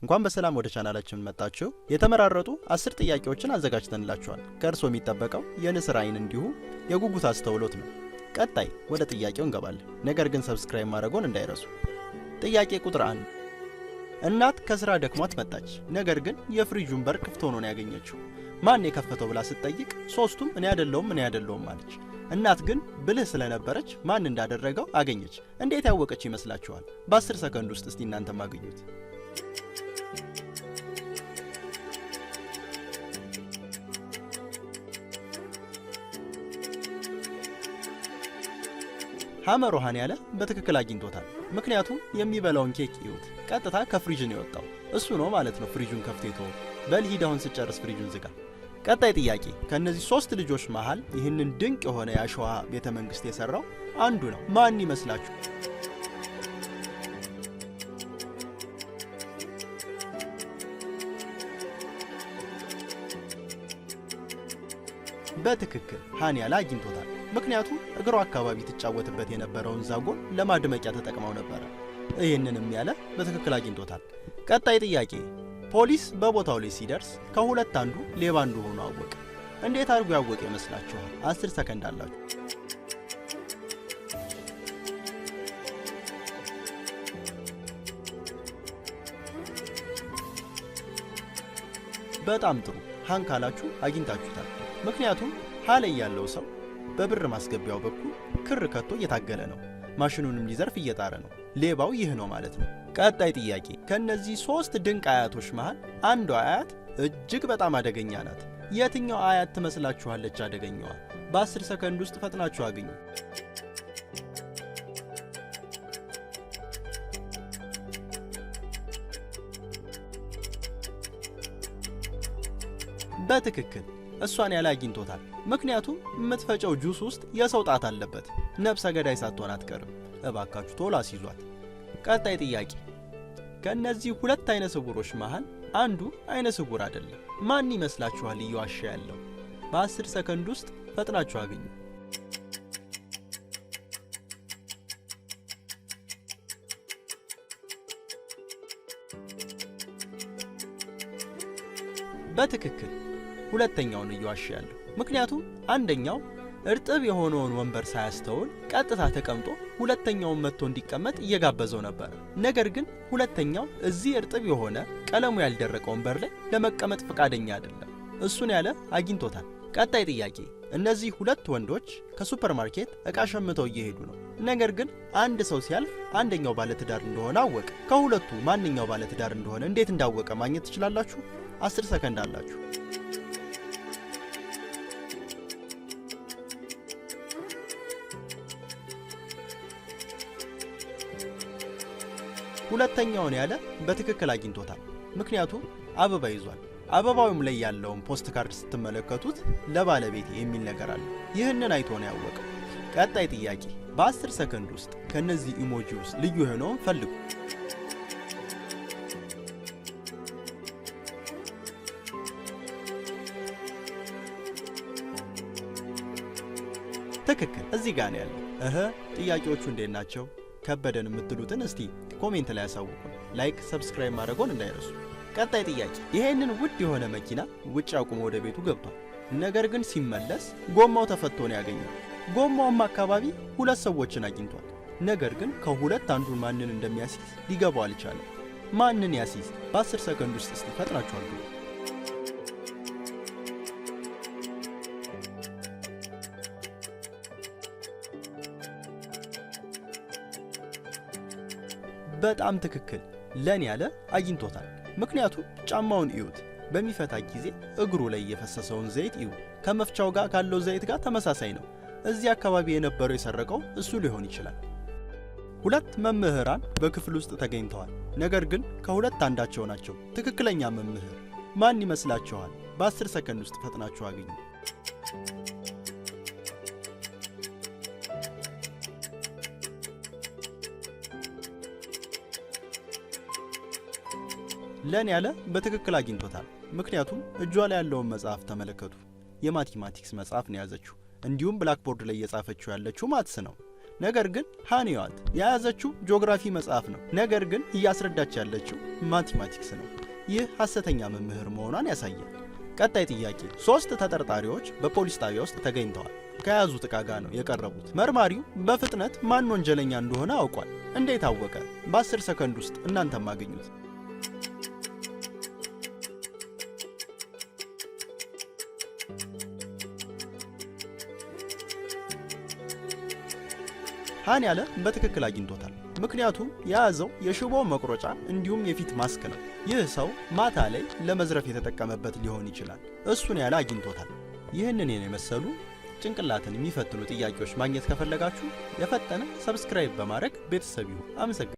እንኳን በሰላም ወደ ቻናላችን መጣችሁ። የተመራረጡ 10 ጥያቄዎችን አዘጋጅተንላችኋል። ከእርሶ የሚጠበቀው የንስር አይን እንዲሁ የጉጉት አስተውሎት ነው። ቀጣይ ወደ ጥያቄው እንገባለን። ነገር ግን ሰብስክራይብ ማድረግዎን እንዳይረሱ። ጥያቄ ቁጥር 1 እናት ከስራ ደክሟት መጣች። ነገር ግን የፍሪጁን በር ክፍት ሆኖ ነው ያገኘችው። ማን የከፈተው ብላ ስትጠይቅ ሶስቱም እኔ አይደለሁም አለች። እናት ግን ብልህ ስለነበረች ማን እንዳደረገው አገኘች። እንዴት ያወቀች ይመስላችኋል? በ10 ሰከንድ ውስጥ እስቲ እናንተም አገኙት። ሐመር ውሃን ያለ በትክክል አግኝቶታል። ምክንያቱም የሚበላውን ኬክ ይዩት፣ ቀጥታ ከፍሪጅ ነው የወጣው። እሱ ነው ማለት ነው ፍሪጁን ከፍቶ የተወው። በል ሂድ አሁን ስጨርስ ፍሪጁን ዝጋ። ቀጣይ ጥያቄ ከነዚህ 3 ልጆች መሃል ይህንን ድንቅ የሆነ የአሸዋ ቤተ መንግስት የሰራው አንዱ ነው። ማን ይመስላችሁ? በትክክል ሃንያላ አግኝቶታል። ምክንያቱም እግሯ አካባቢ ትጫወትበት የነበረውን ዛጎል ለማድመቂያ ተጠቅመው ነበር። ይህንንም ያለ በትክክል አግኝቶታል። ቀጣይ ጥያቄ ፖሊስ በቦታው ላይ ሲደርስ ከሁለት አንዱ ሌባ እንደሆነ አወቀ። እንዴት አድርጎ ያወቀ ይመስላችኋል? 10 ሰከንድ አላችሁ። በጣም ጥሩ። ሃን ካላችሁ አግኝታችሁታል። ምክንያቱም ሀላይ ያለው ሰው በብር ማስገቢያው በኩል ክር ከቶ እየታገለ ነው። ማሽኑንም ሊዘርፍ እየጣረ ነው። ሌባው ይህ ነው ማለት ነው። ቀጣይ ጥያቄ ከነዚህ 3 ድንቅ አያቶች መሃል አንዷ አያት እጅግ በጣም አደገኛ ናት። የትኛው አያት ትመስላችኋለች አደገኛዋ? በ10 ሰከንድ ውስጥ ፈጥናችሁ አግኙ። በትክክል እሷን ያለ አግኝቶታል። ምክንያቱም የምትፈጨው ጁስ ውስጥ የሰው ጣት አለበት። ነፍሰ ገዳይ ሳትሆን አትቀርም። እባካችሁ ቶሎ አስይዟት። ቀጣይ ጥያቄ ከነዚህ 2 አይነ ስውሮች መሃል አንዱ አይነ ስውር አይደለም። ማን ይመስላችኋል እየዋሸ ያለው? በ10 ሰከንድ ውስጥ ፈጥናችሁ አግኙ። በትክክል ሁለተኛውን እየዋሸ ያለው። ምክንያቱም አንደኛው እርጥብ የሆነውን ወንበር ሳያስተውል ቀጥታ ተቀምጦ ሁለተኛውን መጥቶ እንዲቀመጥ እየጋበዘው ነበር። ነገር ግን ሁለተኛው እዚህ እርጥብ የሆነ ቀለሙ ያልደረቀ ወንበር ላይ ለመቀመጥ ፈቃደኛ አይደለም። እሱን ያለ አግኝቶታል። ቀጣይ ጥያቄ እነዚህ 2 ወንዶች ከሱፐርማርኬት ዕቃ ሸምተው እየሄዱ ነው። ነገር ግን አንድ ሰው ሲያልፍ አንደኛው ባለትዳር እንደሆነ አወቀ። ከሁለቱ ማንኛው ባለትዳር እንደሆነ እንዴት እንዳወቀ ማግኘት ትችላላችሁ። 10 ሰከንድ አላችሁ። ሁለተኛውን ያለ በትክክል አግኝቶታል። ምክንያቱም አበባ ይዟል። አበባውም ላይ ያለውን ፖስት ካርድ ስትመለከቱት ለባለቤቴ የሚል ነገር አለ። ይህንን አይቶ ነው ያወቀው። ቀጣይ ጥያቄ በ10 ሰከንድ ውስጥ ከነዚህ ኢሞጂ ውስጥ ልዩ የሆነውን ፈልጉ። ትክክል እዚህ ጋር ነው ያለው። ጥያቄዎቹ እንዴት ናቸው? ከበደን የምትሉትን እስቲ ኮሜንት ላይ ያሳውቁን። ላይክ ሰብስክራይብ ማድረግዎን እንዳይረሱ። ቀጣይ ጥያቄ ይሄንን ውድ የሆነ መኪና ውጭ አቁሞ ወደ ቤቱ ገብቷል። ነገር ግን ሲመለስ ጎማው ተፈቶ ነው ያገኘው። ጎማውም አካባቢ 2 ሰዎችን አግኝቷል። ነገር ግን ከሁለት አንዱን ማንን እንደሚያስይዝ ሊገባው አልቻለም። ማንን ያስይዝ? በ10 ሰከንድ ውስጥ እስቲ ፈጥናችሁ አድርጉ። በጣም ትክክል ለን ያለ አግኝቶታል። ምክንያቱም ጫማውን እዩት። በሚፈታ ጊዜ እግሩ ላይ የፈሰሰውን ዘይት እዩ። ከመፍቻው ጋር ካለው ዘይት ጋር ተመሳሳይ ነው። እዚህ አካባቢ የነበረው የሰረቀው እሱ ሊሆን ይችላል። 2 መምህራን በክፍል ውስጥ ተገኝተዋል። ነገር ግን ከሁለት አንዳቸው ናቸው ትክክለኛ መምህር። ማን ይመስላችኋል? በ10 ሰከንድ ውስጥ ፈጥናችሁ አግኙ። ለን ያለ በትክክል አግኝቶታል። ምክንያቱም እጇ ላይ ያለውን መጽሐፍ ተመለከቱ። የማቴማቲክስ መጽሐፍ ነው ያዘችው። እንዲሁም ብላክቦርድ ላይ እየጻፈችው ያለችው ማትስ ነው። ነገር ግን ሃኒዋት የያዘችው ጂኦግራፊ መጽሐፍ ነው። ነገር ግን እያስረዳች ያለችው ማቴማቲክስ ነው። ይህ ሐሰተኛ መምህር መሆኗን ያሳያል። ቀጣይ ጥያቄ 3 ተጠርጣሪዎች በፖሊስ ጣቢያ ውስጥ ተገኝተዋል። ከያዙት ዕቃ ጋር ነው የቀረቡት። መርማሪው በፍጥነት ማን ወንጀለኛ እንደሆነ አውቋል። እንዴት አወቀ? በ10 ሰከንድ ውስጥ እናንተም አገኙት። ሃኒያለ በትክክል አግኝቶታል። ምክንያቱም የያዘው የሽቦ መቁረጫ እንዲሁም የፊት ማስክ ነው። ይህ ሰው ማታ ላይ ለመዝረፍ የተጠቀመበት ሊሆን ይችላል። እሱን ያለ አግኝቶታል። ይህንን የመሰሉ ጭንቅላትን የሚፈትኑ ጥያቄዎች ማግኘት ከፈለጋችሁ የፈጠነ ሰብስክራይብ በማድረግ ቤተሰብ ይሁኑ። አመሰግናለሁ።